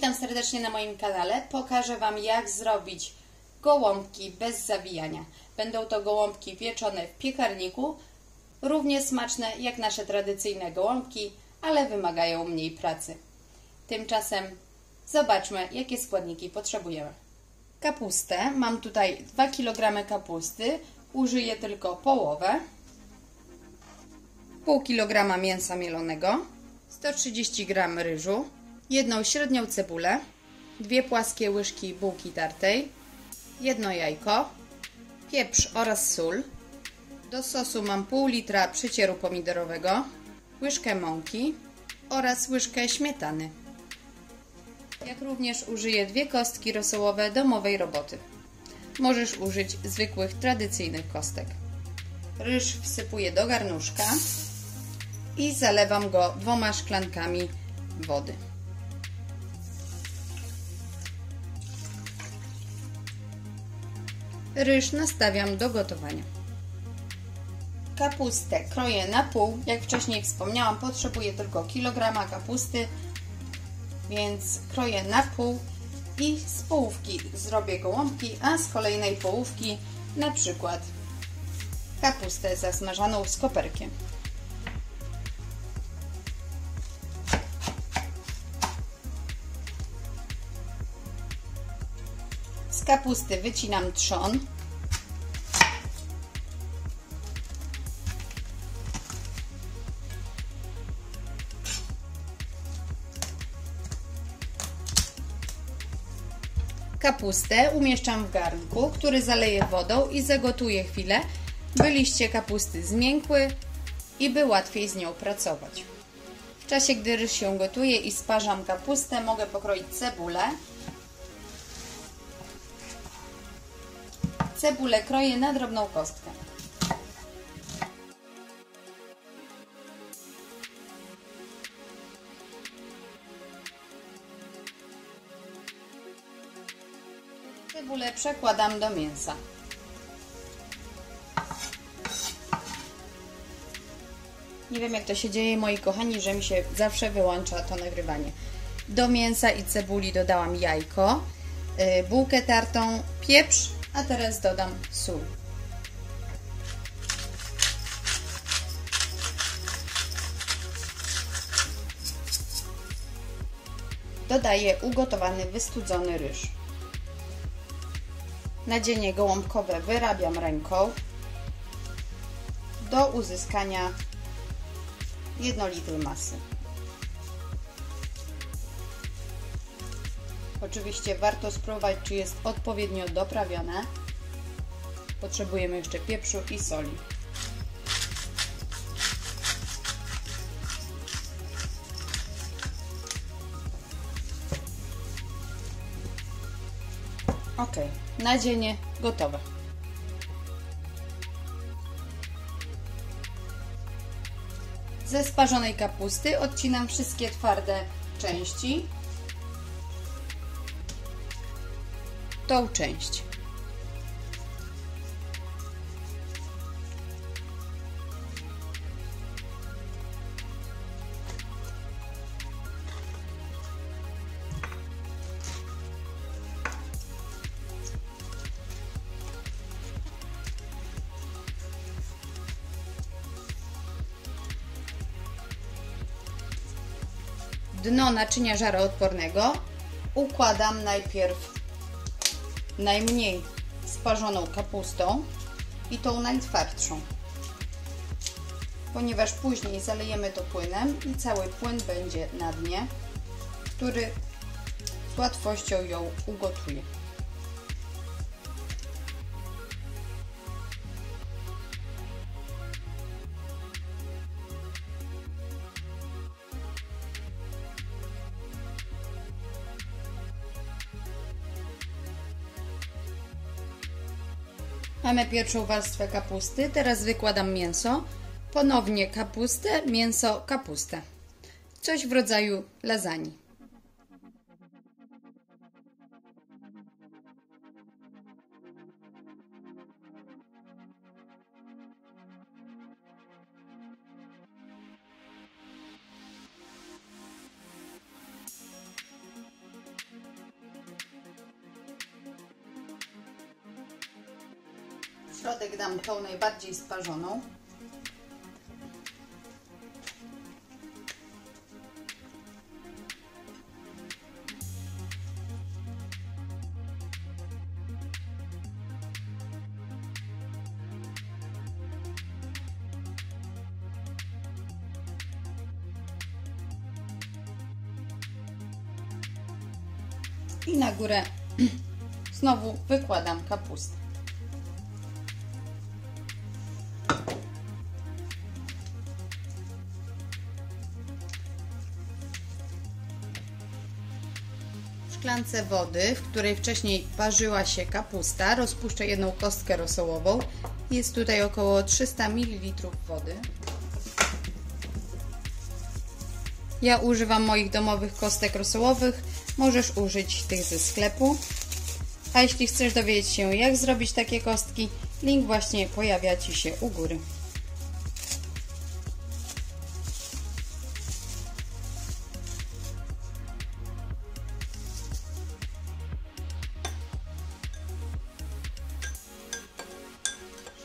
Witam serdecznie na moim kanale. Pokażę Wam, jak zrobić gołąbki bez zawijania. Będą to gołąbki pieczone w piekarniku, równie smaczne jak nasze tradycyjne gołąbki, ale wymagają mniej pracy. Tymczasem zobaczmy, jakie składniki potrzebujemy. Kapustę. Mam tutaj 2 kg kapusty. Użyję tylko połowę. Pół kg mięsa mielonego, 130 g ryżu, jedną średnią cebulę, 2 płaskie łyżki bułki tartej, jedno jajko, pieprz oraz sól. Do sosu mam pół litra przecieru pomidorowego, łyżkę mąki oraz łyżkę śmietany. Jak również użyję 2 kostki rosołowe domowej roboty. Możesz użyć zwykłych, tradycyjnych kostek. Ryż wsypuję do garnuszka i zalewam go 2 szklankami wody. Ryż nastawiam do gotowania. Kapustę kroję na pół. Jak wcześniej wspomniałam, potrzebuję tylko kilograma kapusty, więc kroję na pół i z połówki zrobię gołąbki, a z kolejnej połówki na przykład kapustę zasmażaną z koperkiem. Z kapusty wycinam trzon. Kapustę umieszczam w garnku, który zaleję wodą i zagotuję chwilę, by liście kapusty zmiękły i by łatwiej z nią pracować. W czasie, gdy ryż się gotuje i sparzam kapustę, mogę pokroić cebulę. Cebulę kroję na drobną kostkę. Cebulę przekładam do mięsa. Nie wiem, jak to się dzieje, moi kochani, że mi się zawsze wyłącza to nagrywanie. Do mięsa i cebuli dodałam jajko, bułkę tartą, pieprz, a teraz dodam sól. Dodaję ugotowany, wystudzony ryż. Nadzienie gołąbkowe wyrabiam ręką do uzyskania jednolitej masy. Oczywiście warto spróbować, czy jest odpowiednio doprawione. Potrzebujemy jeszcze pieprzu i soli. Ok, nadzienie gotowe. Ze sparzonej kapusty odcinam wszystkie twarde części. Tą część. Dno naczynia żaroodpornego układam najpierw najmniej sparzoną kapustą i tą najtwardszą, ponieważ później zalejemy to płynem i cały płyn będzie na dnie, który z łatwością ją ugotuje. Mamy pierwszą warstwę kapusty, teraz wykładam mięso, ponownie kapustę, mięso, kapustę. Coś w rodzaju lasagne. W środek dam tą najbardziej sparzoną. I na górę znowu wykładam kapustę. W szklance wody, w której wcześniej parzyła się kapusta, rozpuszczę jedną kostkę rosołową. Jest tutaj około 300 ml wody. Ja używam moich domowych kostek rosołowych. Możesz użyć tych ze sklepu. A jeśli chcesz dowiedzieć się, jak zrobić takie kostki, link właśnie pojawia Ci się u góry.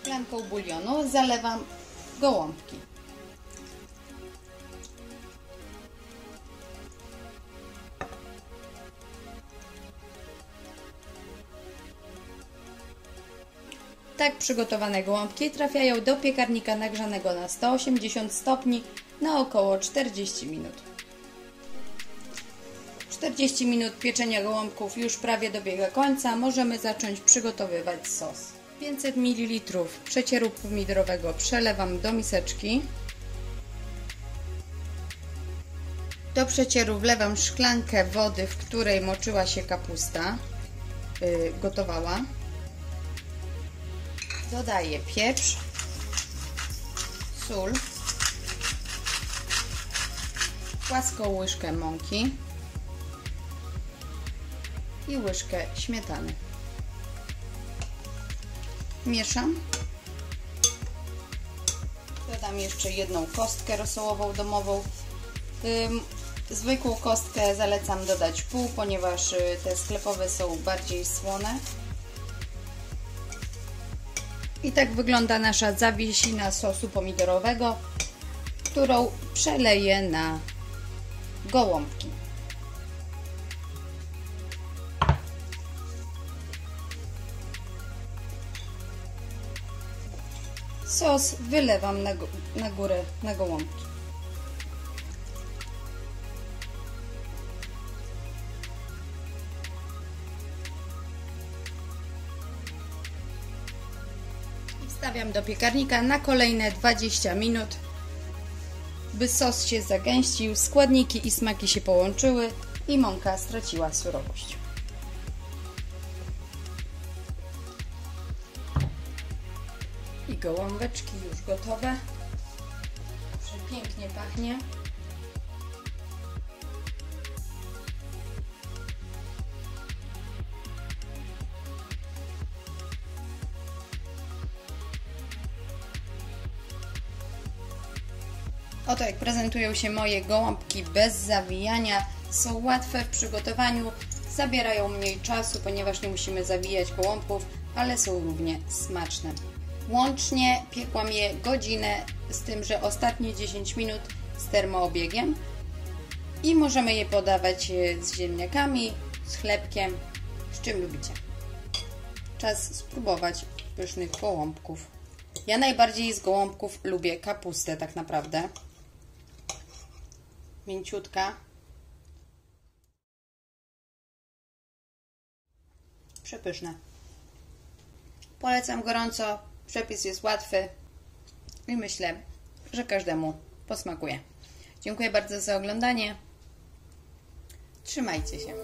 Szklanką bulionu zalewam gołąbki. Tak przygotowane gołąbki trafiają do piekarnika nagrzanego na 180 stopni na około 40 minut. 40 minut pieczenia gołąbków już prawie dobiega końca. Możemy zacząć przygotowywać sos. 500 ml przecieru pomidorowego przelewam do miseczki. Do przecieru wlewam szklankę wody, w której moczyła się kapusta, gotowała. Dodaję pieprz, sól, płaską łyżkę mąki i łyżkę śmietany. Mieszam. Dodam jeszcze jedną kostkę rosołową domową. Zwykłą kostkę zalecam dodać pół, ponieważ te sklepowe są bardziej słone. I tak wygląda nasza zawiesina sosu pomidorowego, którą przeleję na gołąbki. Sos wylewam na górę na gołąbki. Wstawiam do piekarnika na kolejne 20 minut, by sos się zagęścił, składniki i smaki się połączyły i mąka straciła surowość. I gołąbeczki już gotowe. Przepięknie pachnie. Oto jak prezentują się moje gołąbki bez zawijania. Są łatwe w przygotowaniu, zabierają mniej czasu, ponieważ nie musimy zawijać gołąbków, ale są równie smaczne. Łącznie piekłam je godzinę, z tym, że ostatnie 10 minut z termoobiegiem i możemy je podawać z ziemniakami, z chlebkiem, z czym lubicie. Czas spróbować pysznych gołąbków. Ja najbardziej z gołąbków lubię kapustę tak naprawdę. Mięciutka. Przepyszne. Polecam gorąco. Przepis jest łatwy i myślę, że każdemu posmakuje. Dziękuję bardzo za oglądanie. Trzymajcie się.